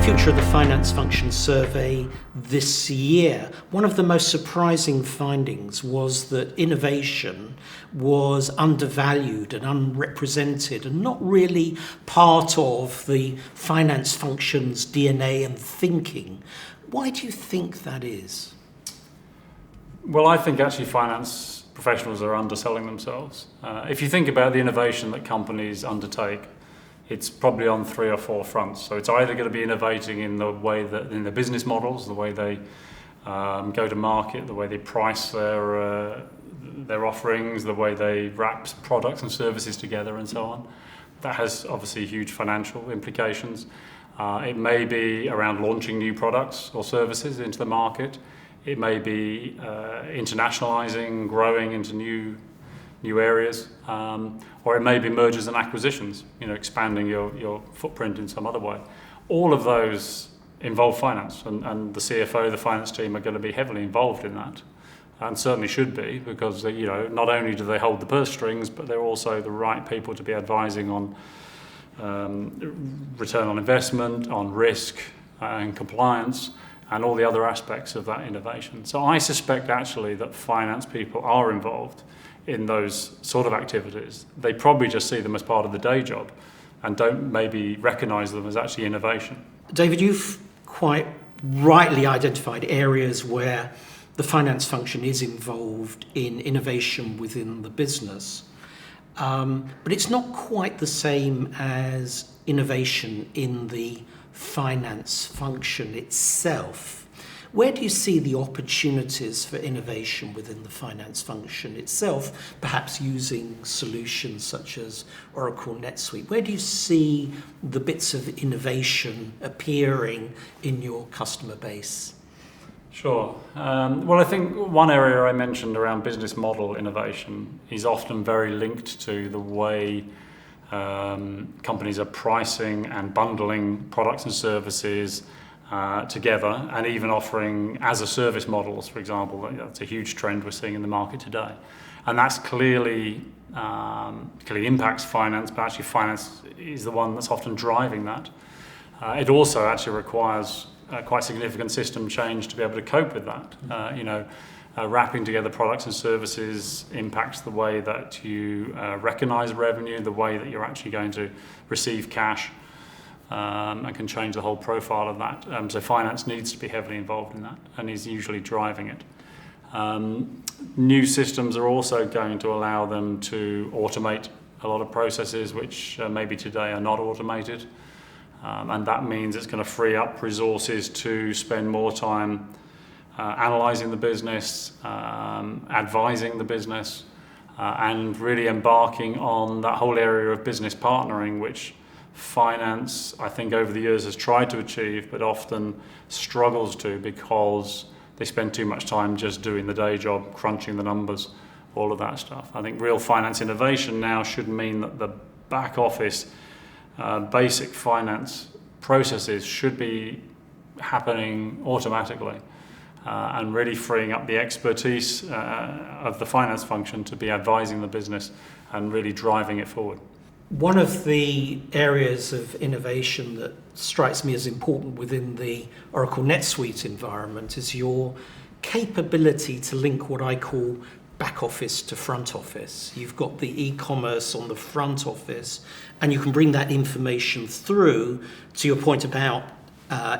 Future of the Finance Function survey this year, one of the most surprising findings was that innovation was undervalued and unrepresented and not really part of the finance function's DNA and thinking. Why do you think that is? Well, I think actually finance professionals are underselling themselves. If you think about the innovation that companies undertake, it's probably on 3 or 4 fronts. So it's either going to be innovating in the way that in the business models, the way they go to market, the way they price their offerings, the way they wrap products and services together, and so on. That has obviously huge financial implications. It may be around launching new products or services into the market. It may be internationalizing, growing into new areas, or it may be mergers and acquisitions, expanding your footprint in some other way. All of those involve finance, and the CFO, the finance team are going to be heavily involved in that, and certainly should be, because not only do they hold the purse strings, but they're also the right people to be advising on return on investment, on risk and compliance, and all the other aspects of that innovation. So I suspect actually that finance people are involved in those sort of activities. They probably just see them as part of the day job and don't maybe recognise them as actually innovation. David, you've quite rightly identified areas where the finance function is involved in innovation within the business. But it's not quite the same as innovation in the finance function itself. Where do you see the opportunities for innovation within the finance function itself, perhaps using solutions such as Oracle NetSuite? Where do you see the bits of innovation appearing in your customer base? Sure. Well, I think one area I mentioned around business model innovation is often very linked to the way companies are pricing and bundling products and services together, and even offering as a service models, for example. That's a huge trend we're seeing in the market today, and that's clearly impacts finance, but actually finance is the one that's often driving that. It also actually requires quite significant system change to be able to cope with that. Wrapping together products and services impacts the way that you recognize revenue, the way that you're actually going to receive cash, and can change the whole profile of that. So finance needs to be heavily involved in that and is usually driving it. New systems are also going to allow them to automate a lot of processes which maybe today are not automated. And that means it's going to free up resources to spend more time analysing the business, advising the business, and really embarking on that whole area of business partnering, which finance, I think, over the years has tried to achieve, but often struggles to, because they spend too much time just doing the day job, crunching the numbers, all of that stuff. I think real finance innovation now should mean that the back office basic finance processes should be happening automatically, and really freeing up the expertise of the finance function to be advising the business and really driving it forward. One of the areas of innovation that strikes me as important within the Oracle NetSuite environment is your capability to link what I call back office to front office. You've got the e-commerce on the front office, and you can bring that information through to your point about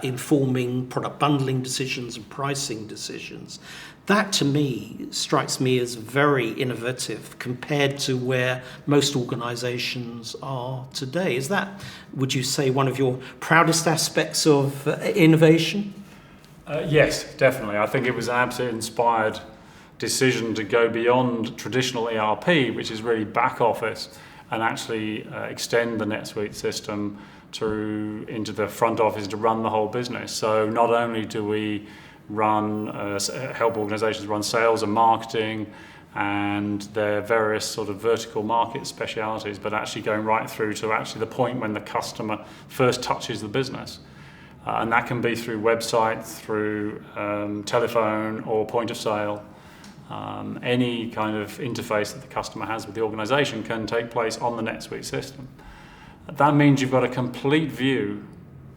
informing product bundling decisions and pricing decisions. That, to me, strikes me as very innovative compared to where most organizations are today. Is that, would you say, one of your proudest aspects of innovation? Yes, definitely. I think it was an absolutely inspired decision to go beyond traditional ERP, which is really back office, and actually extend the NetSuite system into the front office to run the whole business. So not only do we help organizations run sales and marketing and their various sort of vertical market specialities, but actually going right through to actually the point when the customer first touches the business. And that can be through website, through telephone or point of sale. Any kind of interface that the customer has with the organization can take place on the NetSuite system. That means you've got a complete view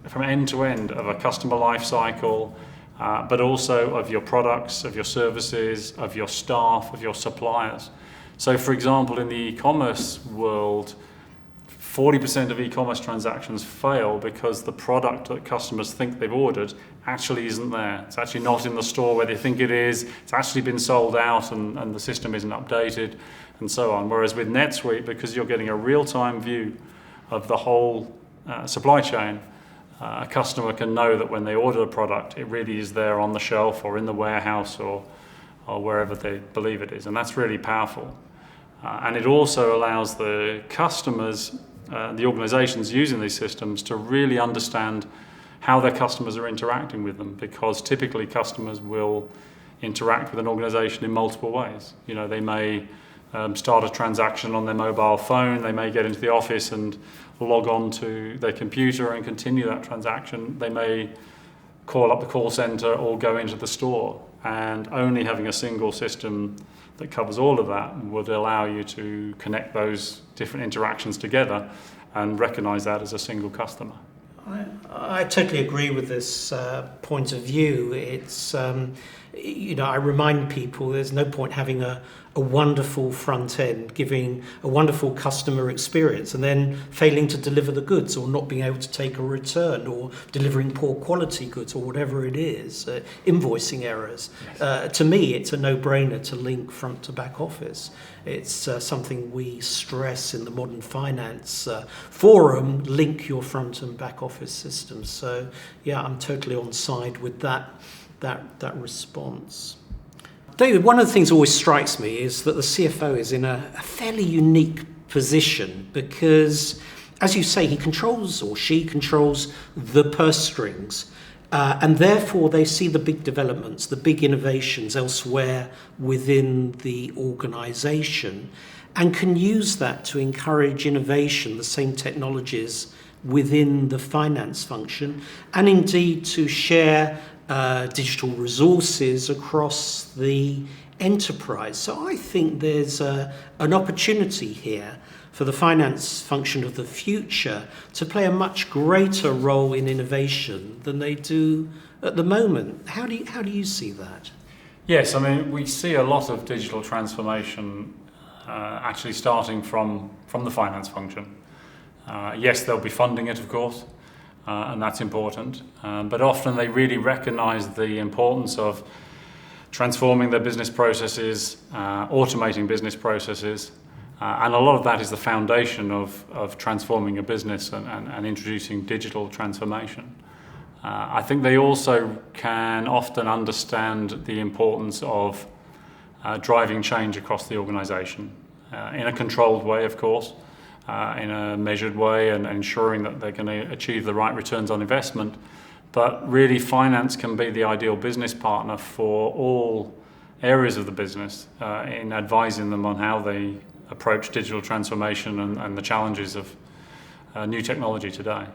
from end to end of a customer life cycle, but also of your products, of your services, of your staff, of your suppliers. So for example, in the e-commerce world, 40% of e-commerce transactions fail because the product that customers think they've ordered actually isn't there. It's actually not in the store where they think it is. It's actually been sold out and the system isn't updated and so on. Whereas with NetSuite, because you're getting a real-time view of the whole supply chain, a customer can know that when they order a product, it really is there on the shelf or in the warehouse or wherever they believe it is. And that's really powerful. And it also allows the customers, the organizations using these systems, to really understand how their customers are interacting with them, because typically customers will interact with an organization in multiple ways. You know, they may start a transaction on their mobile phone, they may get into the office and log on to their computer and continue that transaction. They may call up the call center or go into the store, and only having a single system that covers all of that would allow you to connect those different interactions together and recognize that as a single customer. I totally agree with this point of view. It's, I remind people there's no point having a wonderful front end, giving a wonderful customer experience, and then failing to deliver the goods, or not being able to take a return, or delivering poor quality goods, or whatever it is, invoicing errors. Yes. To me, it's a no-brainer to link front to back office. It's something we stress in the Modern Finance forum, link your front and back office systems. So yeah, I'm totally on side with that response. David, one of the things that always strikes me is that the CFO is in a fairly unique position because, as you say, he controls, or she controls, the purse strings. And therefore they see the big developments, the big innovations elsewhere within the organisation, and can use that to encourage innovation, the same technologies within the finance function, and indeed to share digital resources across the enterprise. So I think there's an opportunity here for the finance function of the future to play a much greater role in innovation than they do at the moment. How do you see that? Yes, I mean, we see a lot of digital transformation actually starting from the finance function. Yes, they'll be funding it, of course, and that's important. But often they really recognize the importance of transforming their business processes, automating business processes, and a lot of that is the foundation of transforming a business and introducing digital transformation. I think they also can often understand the importance of driving change across the organization in a controlled way, of course, in a measured way, and ensuring that they're going to achieve the right returns on investment. But really, finance can be the ideal business partner for all areas of the business in advising them on how they approach digital transformation and the challenges of new technology today.